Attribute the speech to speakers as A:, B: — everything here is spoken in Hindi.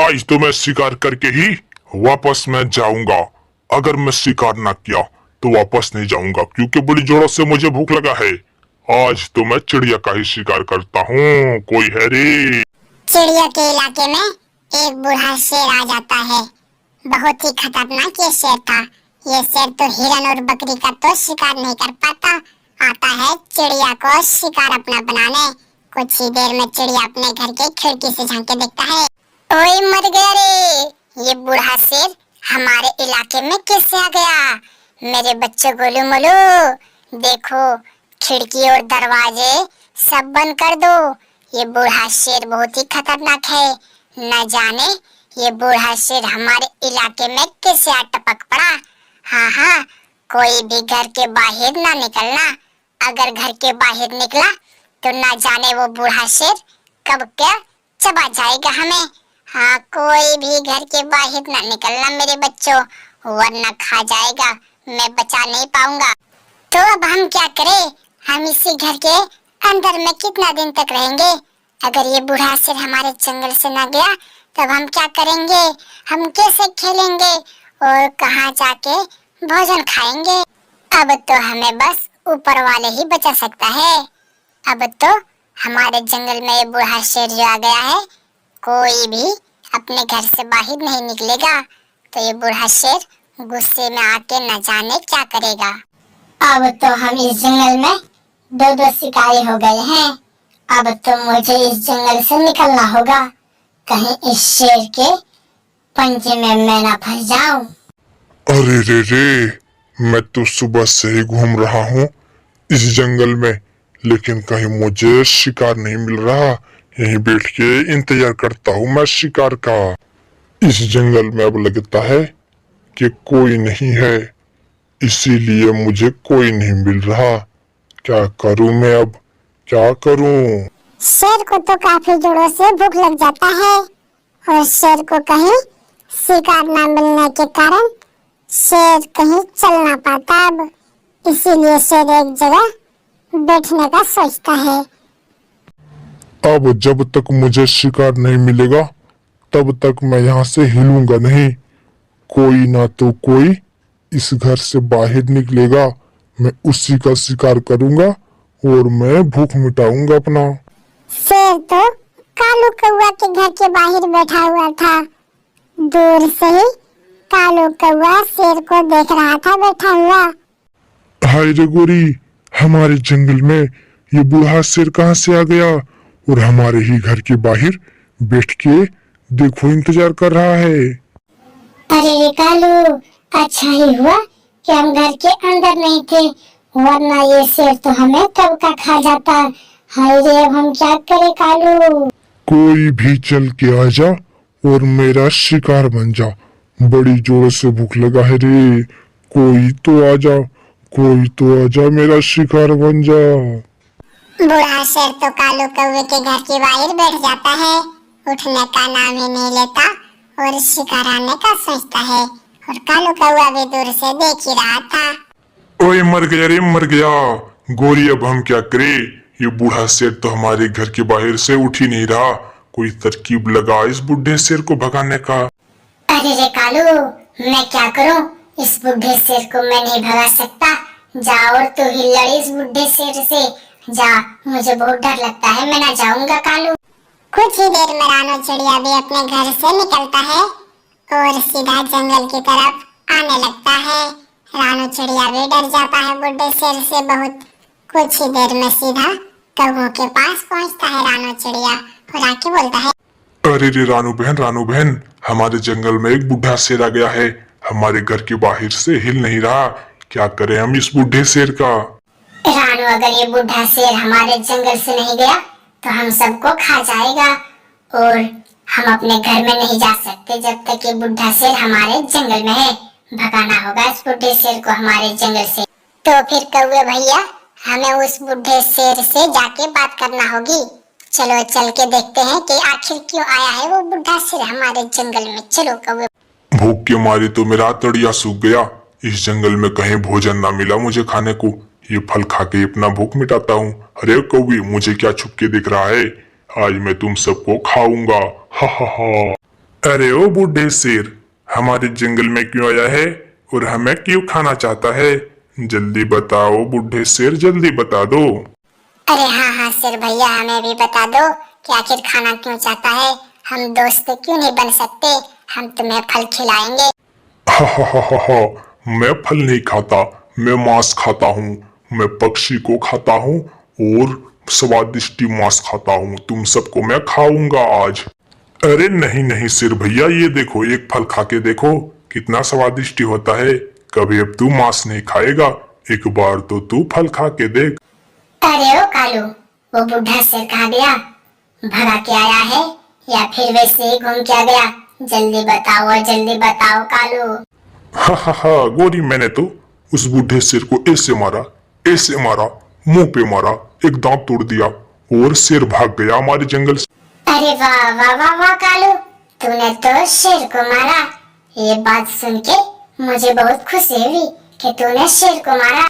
A: आज तो मैं शिकार करके ही वापस मैं जाऊंगा। अगर मैं शिकार ना किया तो वापस नहीं जाऊंगा, क्योंकि बड़ी जोरों से मुझे भूख लगा है। आज तो मैं चिड़िया का ही शिकार करता हूँ। कोई है रे?
B: चिड़ियों के इलाके में एक बूढ़ा शेर आ जाता है। बहुत ही खतरनाक ये शेर था। ये शेर तो हिरन और बकरी का तो शिकार नहीं कर पाता, आता है चिड़िया को शिकार अपना बनाने। कुछ ही देर में चिड़िया अपने घर के खिड़की से झांक के देखता है। ओए मर गया रे, ये बूढ़ा शेर हमारे इलाके में कैसे आ गया? मेरे बच्चे गोलू मोलू, देखो खिड़की और दरवाजे सब बंद कर दो। ये बूढ़ा शेर बहुत ही खतरनाक है। न जाने ये बूढ़ा शेर हमारे इलाके में कैसे आ टपक पड़ा। हाँ हाँ, कोई भी घर के बाहर ना निकलना। अगर घर के बाहर निकला तो ना जाने वो बूढ़ा शेर कब क्या चबा जाएगा हमें। हाँ, कोई भी घर के बाहर ना निकलना मेरे बच्चों, वरना खा जाएगा, मैं बचा नहीं पाऊंगा। तो अब हम क्या करें? हम इसी घर के अंदर में कितना दिन तक रहेंगे? अगर ये बूढ़ा शेर हमारे जंगल से ना गया तब हम क्या करेंगे? हम कैसे खेलेंगे और कहाँ जाके भोजन खाएंगे? अब तो हमें बस ऊपर वाले ही बचा सकता है। अब तो हमारे जंगल में ये बूढ़ा शेर जो आ गया है, कोई भी अपने घर से बाहर नहीं निकलेगा। तो ये बूढ़ा शेर गुस्से में आके न जाने क्या करेगा। अब तो हम इस जंगल में दो दो शिकारी हो गए हैं। अब तो मुझे इस जंगल से निकलना होगा, कहीं इस शेर के पंजे में मैं ना फंस जाऊं।
A: अरे रे रे, मैं तो सुबह से ही घूम रहा हूँ इस जंगल में, लेकिन कहीं मुझे शिकार नहीं मिल रहा। यहीं बैठ के इंतजार करता हूँ मैं शिकार का। इस जंगल में अब लगता है कि कोई नहीं है, इसीलिए मुझे कोई नहीं मिल रहा। क्या करूं मैं अब, क्या करूं?
B: शेर को तो काफी जोरों से भूख लग जाता है और शेर को कहीं शिकार न मिलने के कारण शेर कहीं चल ना पाता। अब इसीलिए शेर एक जगह बैठने का सोचता है।
A: अब जब तक मुझे शिकार नहीं मिलेगा तब तक मैं यहाँ से हिलूंगा नहीं। कोई ना तो कोई इस घर से बाहर निकलेगा, मैं उसी का शिकार करूंगा और मैं भूख मिटाऊंगा अपना।
B: शेर तो कालू कौवा के घर के बाहर बैठा हुआ था। दूर से ही कालू कौवा शेर को देख रहा था बैठा हुआ।
A: हाय रे गोरी, हमारे जंगल में ये बूढ़ा शेर कहाँ से आ गया और हमारे ही घर के बाहर बैठ के देखो इंतजार कर रहा है।
B: अरे रे कालू, अच्छा ही हुआ कि हम घर के अंदर नहीं थे, वरना ये शेर तो हमें कब का खा जाता। हाय रे, अब हम क्या करें कालू?
A: कोई भी चल के आ जा और मेरा शिकार बन जा। बड़ी जोर से भूख लगा है रे, कोई तो आ जा, कोई तो आ जा, मेरा शिकार बन जा।
B: बूढ़ा शेर तो कालू कौवे के घर के बाहर बैठ जाता है, उठने का नाम ही नहीं लेता और शिकार आने का सोचता है। और कालू कौवा भी दूर से देख ही रहा था।
A: ओए मर गया रे, मर गया। गोरी, अब हम क्या करें? ये बूढ़ा शेर तो हमारे घर के बाहर से उठ ही नहीं रहा। कोई तरकीब लगा इस बुढ़े शेर को भगाने का।
B: अरे रे कालू, मैं क्या करूं? इस बुढ़े शेर को मैं नहीं भगा सकता। जा और तू ही लड़ इस बुढ़े शेर से। जा, मुझे बहुत डर लगता है, मैं ना जाऊंगा कालू। कुछ ही देर में रानू चिड़िया भी अपने घर से निकलता है और सीधा जंगल की तरफ आने लगता है। रानू चिड़िया भी डर जाता है बुढ़े शेर से बहुत। कुछ ही देर में सीधा कौवों के पास पहुंचता है रानू चिड़िया और आके बोलता है,
A: अरे रे रानू बहन, हमारे जंगल में एक बूढ़ा शेर आ गया है। हमारे घर के बाहर से हिल नहीं रहा। क्या करें हम इस बूढ़े शेर का?
B: रानू, अगर ये बूढ़ा शेर हमारे जंगल से नहीं गया तो हम सबको खा जाएगा और हम अपने घर में नहीं जा सकते जब तक ये बूढ़ा शेर हमारे जंगल में है। भगाना होगा इस बूढ़े शेर को हमारे जंगल से। तो फिर कौवे भैया, हमें उस बूढ़े शेर से जाके बात करना होगी। चलो चल के देखते हैं कि आखिर क्यों आया है वो बूढ़ा शेर हमारे जंगल में। चलो कौवे।
A: भूख के मारे तो मेरा तड़िया सूख गया। इस जंगल में कहीं भोजन ना मिला मुझे खाने को। ये फल खा के अपना भूख मिटाता हूँ। अरे कौवी, मुझे क्या छुप के दिख रहा है? आज मैं तुम सबको खाऊंगा। हा हा हा। अरे ओ बूढ़े शेर, हमारे जंगल में क्यों आया है और हमें क्यों खाना चाहता है? जल्दी बताओ बूढ़े शेर, जल्दी बता दो।
B: अरे हाँ हाँ शेर भैया, हमें भी बता दो कि आखिर खाना क्यों चाहता है। हम दोस्त क्यों नहीं बन सकते? हम तुम्हें फल खिलाएंगे।
A: हा हा हा हा हा, मैं फल नहीं खाता, मैं मांस खाता हूँ। मैं पक्षी को खाता हूँ और स्वादिष्ट मांस खाता हूँ। तुम सबको मैं खाऊंगा आज। अरे नहीं नहीं शेर भैया, ये देखो, एक फल खा के देखो कितना स्वादिष्ट होता है। कभी अब तू मांस नहीं खाएगा, एक बार तो तू फल खा के देख।
B: अरे ओ कालू, वो बूढ़ा शेर कहाँ गया? भगा के आया है या फिर वैसे ही घूम के आ गया? जल्दी बताओ कालू।
A: हा हा हा गोरी, मैंने तो उस बूढ़े शेर को ऐसे मारा, मुंह पे मारा, एक दांत तोड़ दिया और शेर भाग गया हमारे जंगल से।
B: अरे वाह वाह वाह वाह कालू, तूने तो शेर को मारा। ये बात सुन के मुझे बहुत खुशी हुई कि तूने शेर को मारा।